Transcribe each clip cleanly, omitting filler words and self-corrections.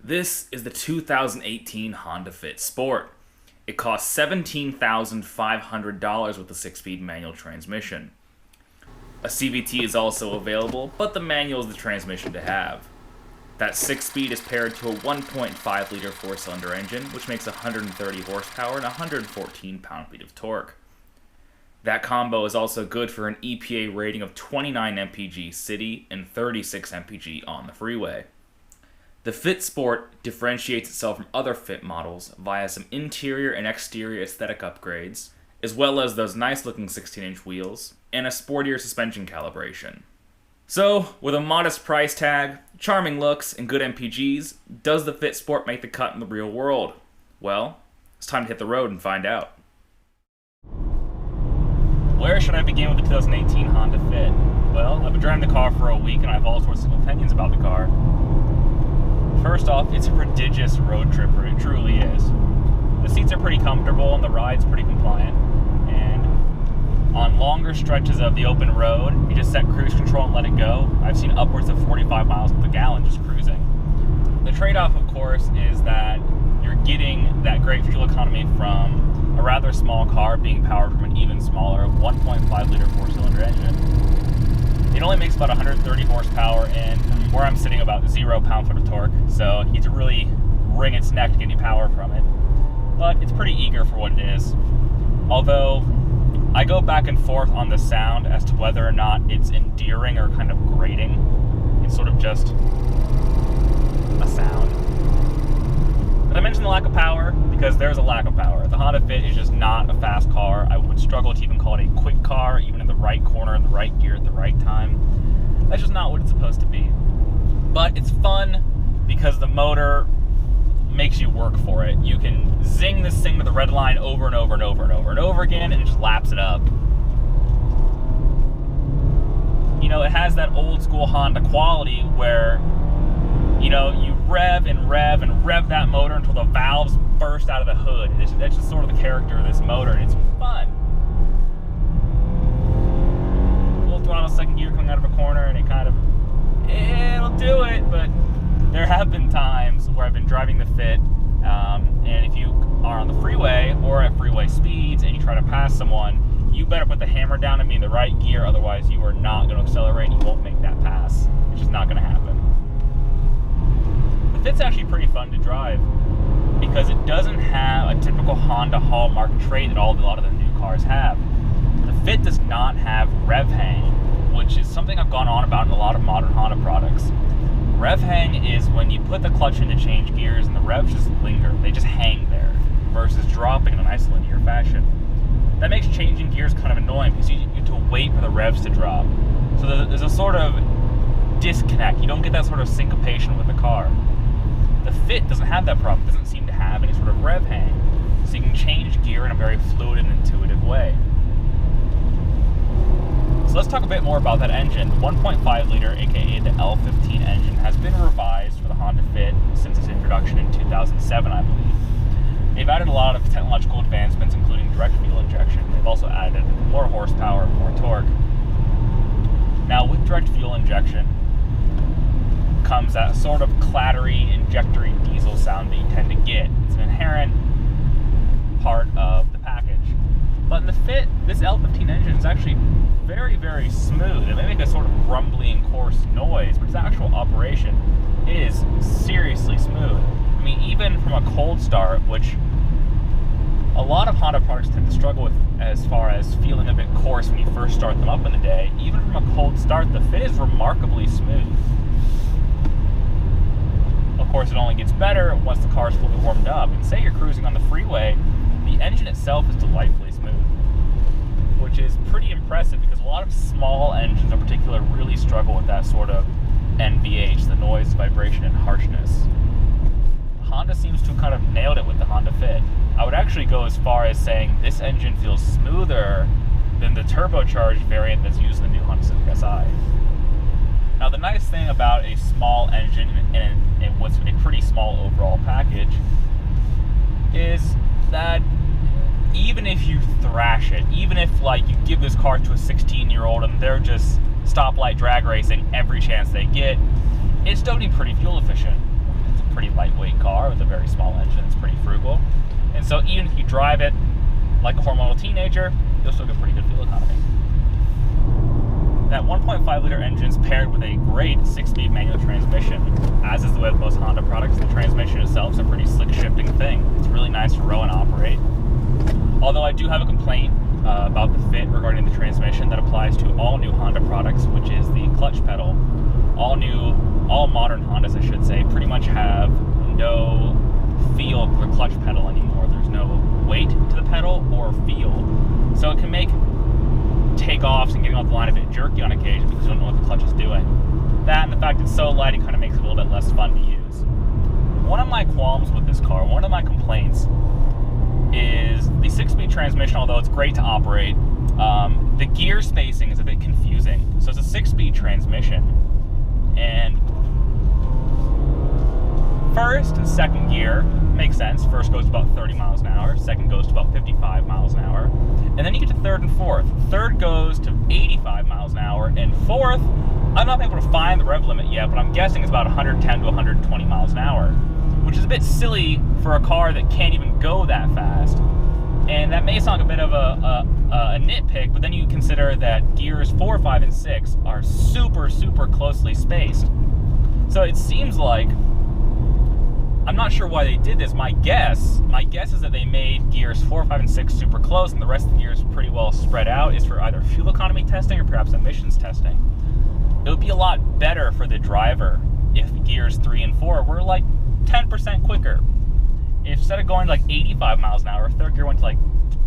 This is the 2018 Honda Fit Sport. It costs $17,500 with a 6-speed manual transmission. A CVT is also available, but the manual is the transmission to have. That 6-speed is paired to a 1.5-liter 4-cylinder engine, which makes 130 horsepower and 114 pound-feet of torque. That combo is also good for an EPA rating of 29 mpg city and 36 mpg on the freeway. The Fit Sport differentiates itself from other Fit models via some interior and exterior aesthetic upgrades, as well as those nice-looking 16-inch wheels and a sportier suspension calibration. So, with a modest price tag, charming looks, and good MPGs, does the Fit Sport make the cut in the real world? Well, it's time to hit the road and find out. Where should I begin with the 2018 Honda Fit? Well, I've been driving the car for a week and I have all sorts of opinions about the car. First off, it's a prodigious road tripper, it truly is. The seats are pretty comfortable and the ride's pretty compliant. And on longer stretches of the open road, you just set cruise control and let it go. I've seen upwards of 45 miles per gallon just cruising. The trade-off, of course, is that you're getting that great fuel economy from a rather small car being powered from an even smaller 1.5-liter 4-cylinder engine. It only makes about 130 horsepower and from where I'm sitting about 0 pound-foot of torque, so you have to really wring its neck to get any power from it. But it's pretty eager for what it is. Although, I go back and forth on the sound as to whether or not it's endearing or kind of grating. It's sort of just a sound. Did I mention the lack of power? Because there's a lack of power. The Honda Fit is just not a fast car. I would struggle to even call it a quick car, even in the right corner, in the right gear, at the right time. That's just not what it's supposed to be. But it's fun because the motor makes you work for it. You can zing this thing to the red line over and over and over and over and over again, and it just laps it up. You know, it has that old school Honda quality where, you know, you rev and rev and rev that motor until the valves burst out of the hood. That's just sort of the character of this motor, and it's fun. Full throttle second gear coming out of a corner, and it'll do it, but there have been times where I've been driving the Fit, and if you are on the freeway or at freeway speeds and you try to pass someone, you better put the hammer down and be in the right gear, otherwise you are not going to accelerate and you won't make that pass. It's just not going to happen. The Fit's actually pretty fun to drive because it doesn't have a typical Honda hallmark trait that a lot of the new cars have. The Fit does not have rev hang, which is something I've gone on about in a lot of modern Honda products. Rev hang is when you put the clutch in to change gears and the revs just linger. They just hang there versus dropping in a nice linear fashion. That makes changing gears kind of annoying because you need to wait for the revs to drop. So there's a sort of disconnect. You don't get that sort of syncopation with the car. The Fit doesn't have that problem. It doesn't seem to have any sort of rev hang. So you can change gear in a very fluid and intuitive way. So let's talk a bit more about that engine. The 1.5-liter, aka the L15 engine, has been revised for the Honda Fit since its introduction in 2007, I believe. They've added a lot of technological advancements, including direct fuel injection. They've also added more horsepower, more torque. Now, with direct fuel injection comes that sort of clattery, injectory diesel sound that you tend to get. It's an inherent part of the package. But in the Fit, this L15 engine is actually very, very smooth. It may make a sort of grumbly and coarse noise, but its actual operation is seriously smooth. I mean, even from a cold start, which a lot of Honda products tend to struggle with as far as feeling a bit coarse when you first start them up in the day, even from a cold start, the Fit is remarkably smooth. Of course, it only gets better once the car is fully warmed up. And say you're cruising on the freeway, the engine itself is delightfully smooth, which is pretty impressive because a lot of small engines in particular really struggle with that sort of NVH, the noise, vibration, and harshness. Honda seems to have kind of nailed it with the Honda Fit. I would actually go as far as saying this engine feels smoother than the turbocharged variant that's used in the new Honda Civic Si. Now, the nice thing about a small engine and what's a pretty small overall package is that even if you thrash it, even if like you give this car to a 16-year-old and they're just stoplight drag racing every chance they get, it's still be pretty fuel efficient. It's a pretty lightweight pretty frugal. And so even if you drive it like a hormonal teenager, you'll still get pretty good fuel economy. That 1.5 liter engine is paired with a great 6-speed manual transmission, as is the way with most Honda products. The transmission itself is a pretty slick shifting thing. It's really nice to row and operate. Although I do have a complaint about the fit regarding the transmission that applies to all new Honda products, which is the clutch pedal. All modern Hondas, I should say, pretty much have no feel to the clutch pedal anymore. There's no weight to the pedal or feel. So it can make takeoffs and getting off the line a bit jerky on occasion because you don't know what the clutch is doing. That and the fact it's so light, it kind of makes it a little bit less fun to use. One of my qualms with this car, one of my complaints, is the 6-speed transmission. Although it's great to operate, the gear spacing is a bit confusing. So it's a 6-speed transmission, and first and second gear makes sense. First goes to about 30 miles an hour, second goes to about 55 miles an hour, and then you get to third and fourth. Third goes to 85 miles an hour, and fourth, I'm not able to find the rev limit yet, but I'm guessing it's about 110 to 120 miles an hour, which is a bit silly for a car that can't even go that fast. And that may sound like a bit of a nitpick, but then you consider that gears 4, 5, and 6 are super, super closely spaced. So it seems like, I'm not sure why they did this. My guess is that they made gears 4, 5, and 6 super close, and the rest of the gears pretty well spread out, is for either fuel economy testing or perhaps emissions testing. It would be a lot better for the driver if gears 3 and 4 were like 10% quicker. If instead of going to like 85 miles an hour, third gear went to like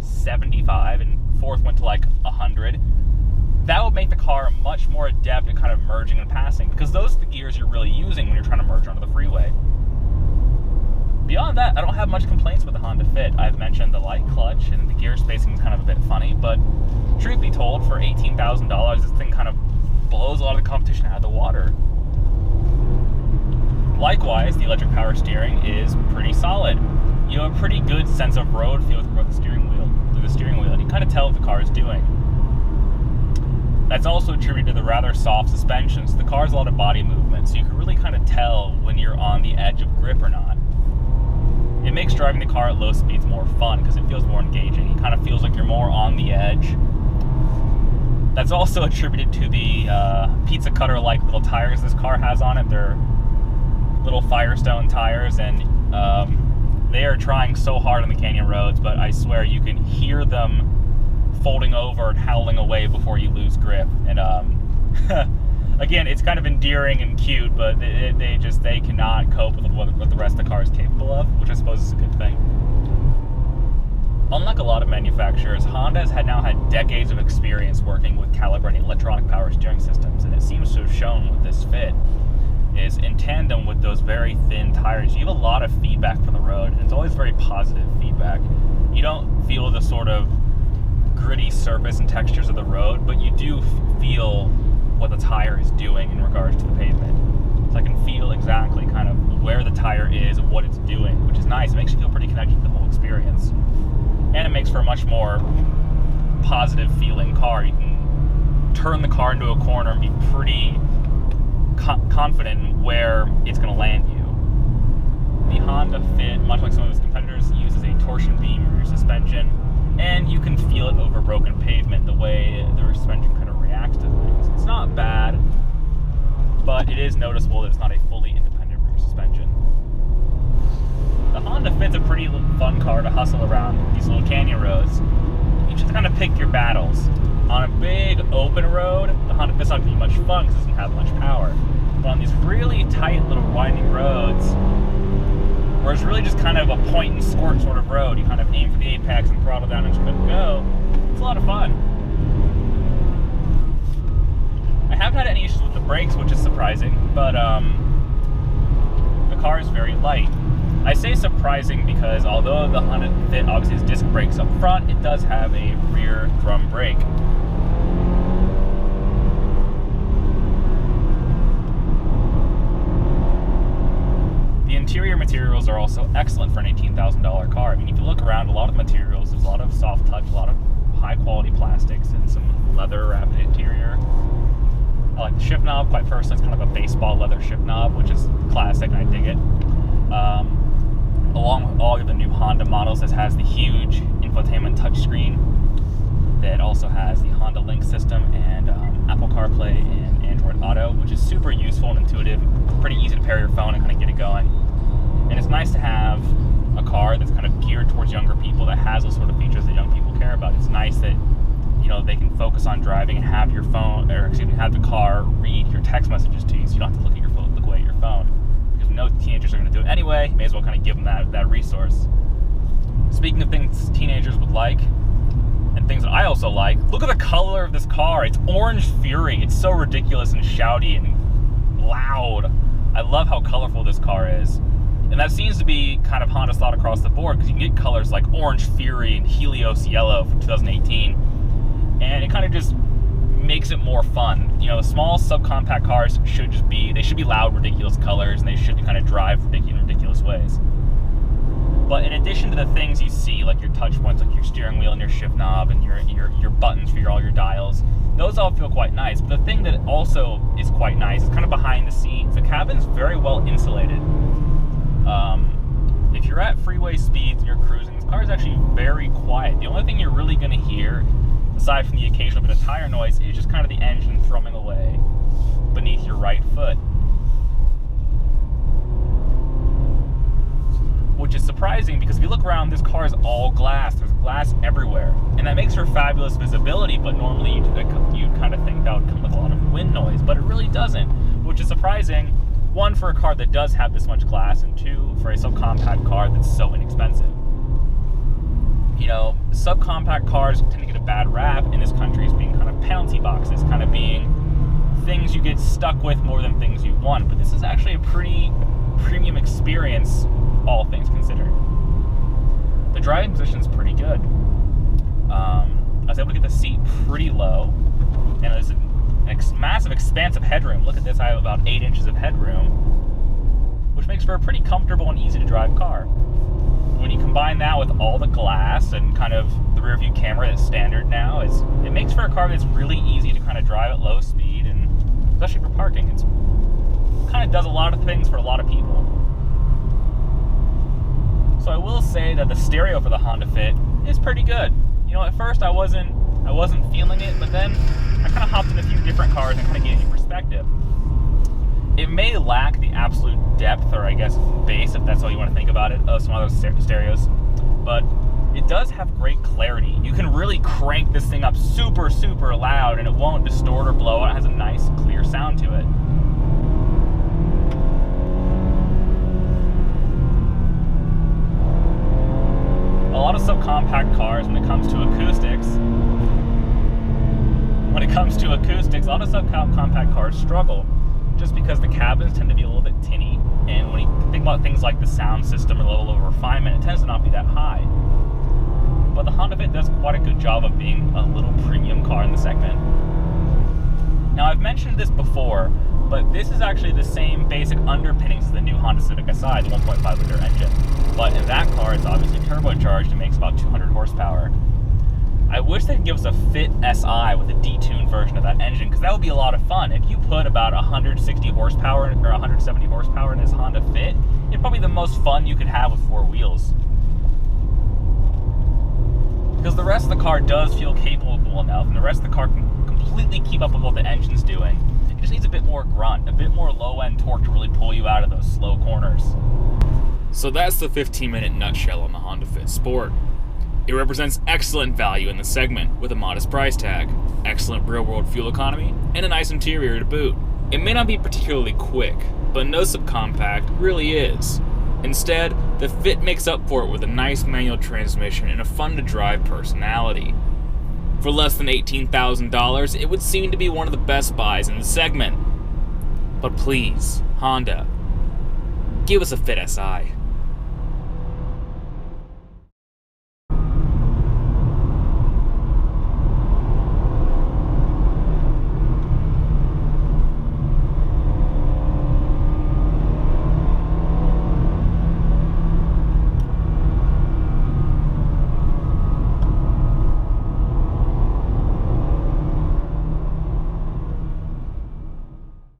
75 and fourth went to like 100, that would make the car much more adept at kind of merging and passing, because those are the gears you're really using when you're trying to merge onto the freeway. Beyond that, I don't have much complaints with the Honda Fit. I've mentioned the light clutch and the gear spacing is kind of a bit funny, but truth be told, for $18,000, this thing kind of blows a lot of the competition out of the water. Likewise, the electric power steering is pretty solid. You have a pretty good sense of road feel through the steering wheel, and you kind of tell what the car is doing. That's also attributed to the rather soft suspension, so the car has a lot of body movement, so you can really kind of tell when you're on the edge of grip or not. It makes driving the car at low speeds more fun because it feels more engaging. It kind of feels like you're more on the edge. That's also attributed to the pizza cutter-like little tires this car has on it. They're little Firestone tires, and they are trying so hard on the canyon roads, but I swear you can hear them folding over and howling away before you lose grip. And again, it's kind of endearing and cute, but they cannot cope with what the rest of the car is capable of, which I suppose is a good thing. Unlike a lot of manufacturers, Honda has now had decades of experience working with calibrating electronic power steering systems, and it seems to have shown with this Fit is in tandem with those very thin tires, you have a lot of feedback from the road, and it's always very positive feedback. You don't feel the sort of gritty surface and textures of the road, but you do feel what the tire is doing in regards to the pavement. So I can feel exactly kind of where the tire is and what it's doing, which is nice. It makes you feel pretty connected to the whole experience. And it makes for a much more positive feeling car. You can turn the car into a corner and be pretty confident in where it's going to land you. The Honda Fit, much like some of its competitors, uses a torsion beam rear suspension, and you can feel it over broken pavement, the way the rear suspension kind of reacts to things. It's not bad, but it is noticeable that it's not a fully independent rear suspension. The Honda Fit's a pretty fun car to hustle around these little canyon roads. You just kind of pick your battles. On a big open road, the Honda Fit's not going to be much fun because it doesn't have much power. But on these really tight little winding roads, where it's really just kind of a point and squirt sort of road, you kind of aim for the apex and throttle down and just let it go. It's a lot of fun. I haven't had any issues with the brakes, which is surprising, but the car is very light. I say surprising because although the Honda Fit obviously has disc brakes up front, it does have a rear drum brake. The interior materials are also excellent for an $18,000 car. I mean, if you look around, a lot of the materials, there's a lot of soft touch, a lot of high quality plastics, and some leather wrapped interior. I like the shift knob quite personally. It's kind of a baseball leather shift knob, which is classic and I dig it. Along with all of has the huge infotainment touchscreen that also has the Honda Link system and Apple CarPlay and Android Auto, which is super useful and intuitive, pretty easy to pair your phone and kind of get it going. And it's nice to have a car that's kind of geared towards younger people that has those sort of features that young people care about. It's nice that, you know, they can focus on driving and have your phone, or excuse me, have the car read your text messages to you, so you don't have to look away at your phone. Because we know teenagers are going to do it anyway, you may as well kind of give them that resource. Speaking of things teenagers would like, and things that I also like, look at the color of this car. It's orange fury. It's so ridiculous and shouty and loud. I love how colorful this car is. And that seems to be kind of Honda's thought across the board, because you can get colors like orange fury and Helios yellow from 2018. And it kind of just makes it more fun. You know, small subcompact cars should be loud, ridiculous colors, and they should kind of drive in ridiculous ways. But in addition to the things you see, like your touch points, like your steering wheel and your shift knob and your buttons for all your dials, those all feel quite nice. But the thing that also is quite nice is kind of behind the scenes. The cabin's very well insulated. If you're at freeway speeds and you're cruising, this car is actually very quiet. The only thing you're really going to hear, aside from the occasional bit of tire noise, is just kind of the engine thrumming away beneath your right foot. Which is surprising, because if you look around, this car is all glass. There's glass everywhere. And that makes for fabulous visibility, but normally you'd kind of think that would come with a lot of wind noise, but it really doesn't, which is surprising. One, for a car that does have this much glass, and two, for a subcompact car that's so inexpensive. You know, subcompact cars tend to get a bad rap in this country as being kind of penalty boxes, kind of being things you get stuck with more than things you want. But this is actually a pretty premium experience, all things considered. The driving position is pretty good. I was able to get the seat pretty low, and there's a massive expanse of headroom. Look at this, I have about 8 inches of headroom, which makes for a pretty comfortable and easy to drive car. When you combine that with all the glass and kind of the rear view camera that's standard now, it makes for a car that's really easy to kind of drive at low speed, and especially for parking. It kind of does a lot of things for a lot of people. So I will say that the stereo for the Honda Fit is pretty good. You know, at first I wasn't feeling it, but then I kind of hopped in a few different cars and kind of gave you perspective. It may lack the absolute depth, or I guess bass, if that's how you want to think about it, of some other stereos, but it does have great clarity. You can really crank this thing up super, super loud and it won't distort or blow out. It has a nice, clear sound to it. A lot of subcompact cars, when it comes to acoustics, a lot of subcompact cars struggle just because the cabins tend to be a little bit tinny, and when you think about things like the sound system or level of refinement, it tends to not be that high. But the Honda Fit does quite a good job of being a little premium car in the segment. Now, I've mentioned this before, but this is actually the same basic underpinnings as the new Honda Civic Si, the 1.5 liter engine. But in that car, it's obviously turbocharged and makes about 200 horsepower. I wish they could give us a Fit Si with a detuned version of that engine, because that would be a lot of fun. If you put about 160 horsepower or 170 horsepower in this Honda Fit, it's probably the most fun you could have with four wheels. Because the rest of the car does feel capable enough, and the rest of the car can completely keep up with what the engine's doing. It just needs a bit more grunt, a bit more low-end torque to really pull you out of those slow corners. So that's the 15-minute nutshell on the Honda Fit Sport. It represents excellent value in the segment with a modest price tag, excellent real-world fuel economy, and a nice interior to boot. It may not be particularly quick, but no subcompact really is. Instead, the Fit makes up for it with a nice manual transmission and a fun-to-drive personality. For less than $18,000, it would seem to be one of the best buys in the segment. But please, Honda, give us a Fit Si.